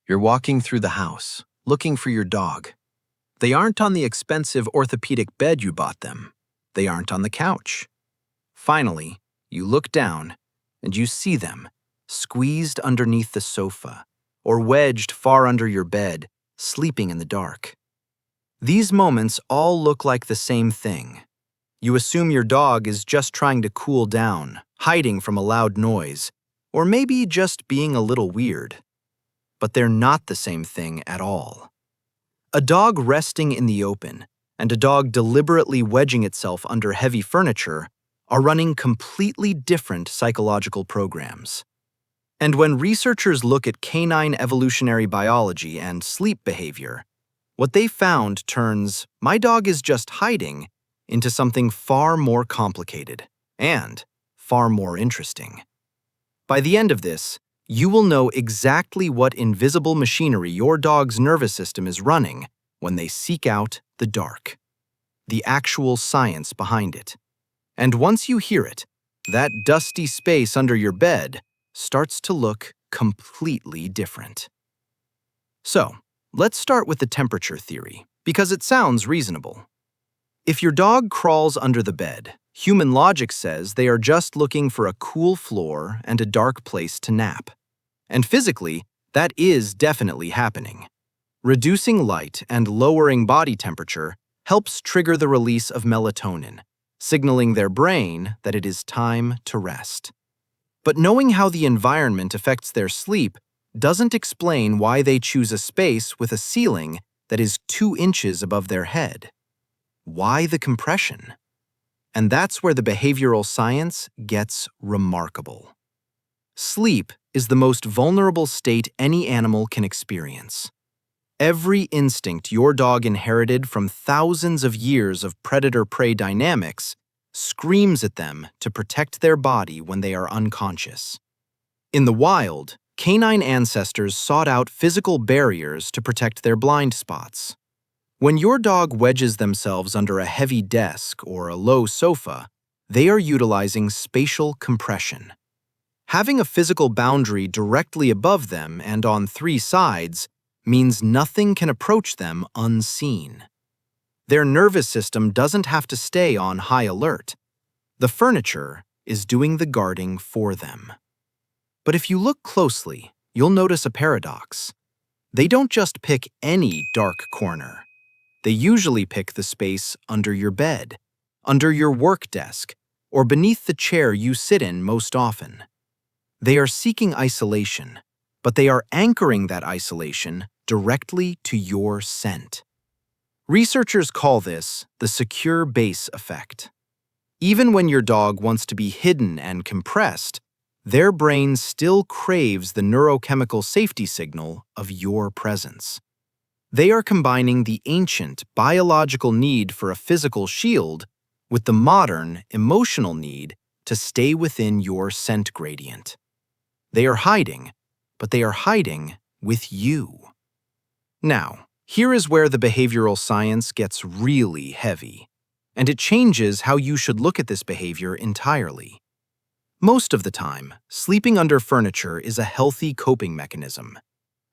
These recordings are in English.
You're walking through the house, looking for your dog. They aren't on the expensive orthopedic bed you bought them. They aren't on the couch. Finally, you look down and you see them, squeezed underneath the sofa or wedged far under your bed, sleeping in the dark. These moments all look like the same thing. You assume your dog is just trying to cool down, hiding from a loud noise, or maybe just being a little weird. But they're not the same thing at all. A dog resting in the open and a dog deliberately wedging itself under heavy furniture are running completely different psychological programs. And when researchers look at canine evolutionary biology and sleep behavior, what they found turns "my dog is just hiding" into something far more complicated and far more interesting. By the end of this, you will know exactly what invisible machinery your dog's nervous system is running when they seek out the dark. The actual science behind it. And once you hear it, that dusty space under your bed starts to look completely different. So, let's start with the temperature theory, because it sounds reasonable. If your dog crawls under the bed, human logic says they are just looking for a cool floor and a dark place to nap. And physically, that is definitely happening. Reducing light and lowering body temperature helps trigger the release of melatonin, signaling their brain that it is time to rest. But knowing how the environment affects their sleep doesn't explain why they choose a space with a ceiling that is 2 inches above their head. Why the compression? And that's where the behavioral science gets remarkable. Sleep is the most vulnerable state any animal can experience. Every instinct your dog inherited from thousands of years of predator-prey dynamics screams at them to protect their body when they are unconscious. In the wild, canine ancestors sought out physical barriers to protect their blind spots. When your dog wedges themselves under a heavy desk or a low sofa, they are utilizing spatial compression. Having a physical boundary directly above them and on 3 sides means nothing can approach them unseen. Their nervous system doesn't have to stay on high alert. The furniture is doing the guarding for them. But if you look closely, you'll notice a paradox. They don't just pick any dark corner. They usually pick the space under your bed, under your work desk, or beneath the chair you sit in most often. They are seeking isolation, but they are anchoring that isolation directly to your scent. Researchers call this the secure base effect. Even when your dog wants to be hidden and compressed, their brain still craves the neurochemical safety signal of your presence. They are combining the ancient biological need for a physical shield with the modern emotional need to stay within your scent gradient. They are hiding, but they are hiding with you. Now, here is where the behavioral science gets really heavy, and it changes how you should look at this behavior entirely. Most of the time, sleeping under furniture is a healthy coping mechanism.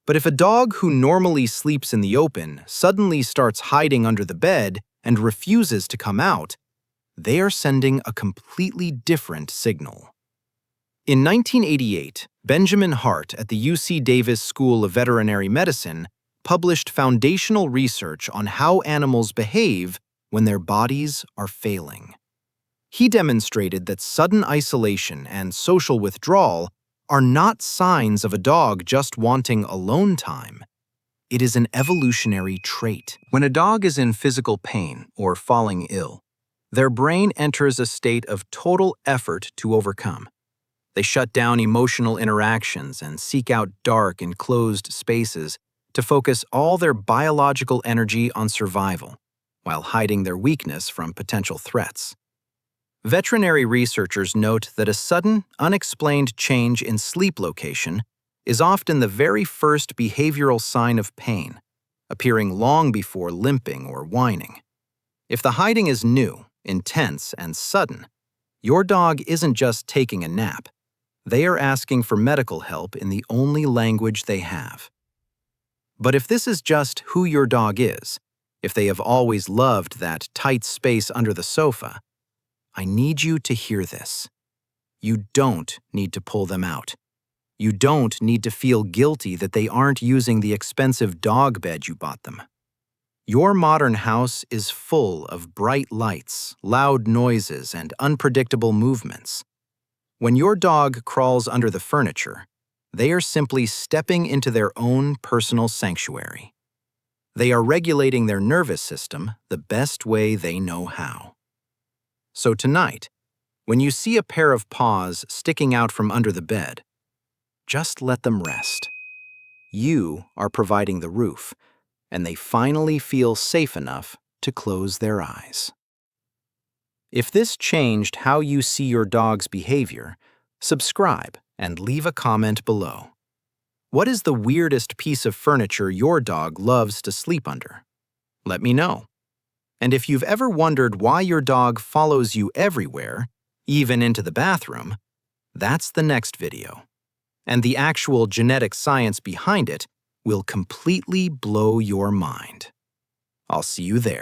But if a dog who normally sleeps in the open suddenly starts hiding under the bed and refuses to come out, they are sending a completely different signal. In 1988, Benjamin Hart at the UC Davis School of Veterinary Medicine published foundational research on how animals behave when their bodies are failing. He demonstrated that sudden isolation and social withdrawal are not signs of a dog just wanting alone time. It is an evolutionary trait. When a dog is in physical pain or falling ill, their brain enters a state of total effort to overcome. They shut down emotional interactions and seek out dark, enclosed spaces to focus all their biological energy on survival, while hiding their weakness from potential threats. Veterinary researchers note that a sudden, unexplained change in sleep location is often the very first behavioral sign of pain, appearing long before limping or whining. If the hiding is new, intense, and sudden, your dog isn't just taking a nap. They are asking for medical help in the only language they have. But if this is just who your dog is, if they have always loved that tight space under the sofa, I need you to hear this. You don't need to pull them out. You don't need to feel guilty that they aren't using the expensive dog bed you bought them. Your modern house is full of bright lights, loud noises, and unpredictable movements. When your dog crawls under the furniture, they are simply stepping into their own personal sanctuary. They are regulating their nervous system the best way they know how. So tonight, when you see a pair of paws sticking out from under the bed, just let them rest. You are providing the roof, and they finally feel safe enough to close their eyes. If this changed how you see your dog's behavior, subscribe and leave a comment below. What is the weirdest piece of furniture your dog loves to sleep under? Let me know. And if you've ever wondered why your dog follows you everywhere, even into the bathroom, that's the next video. And the actual genetic science behind it will completely blow your mind. I'll see you there.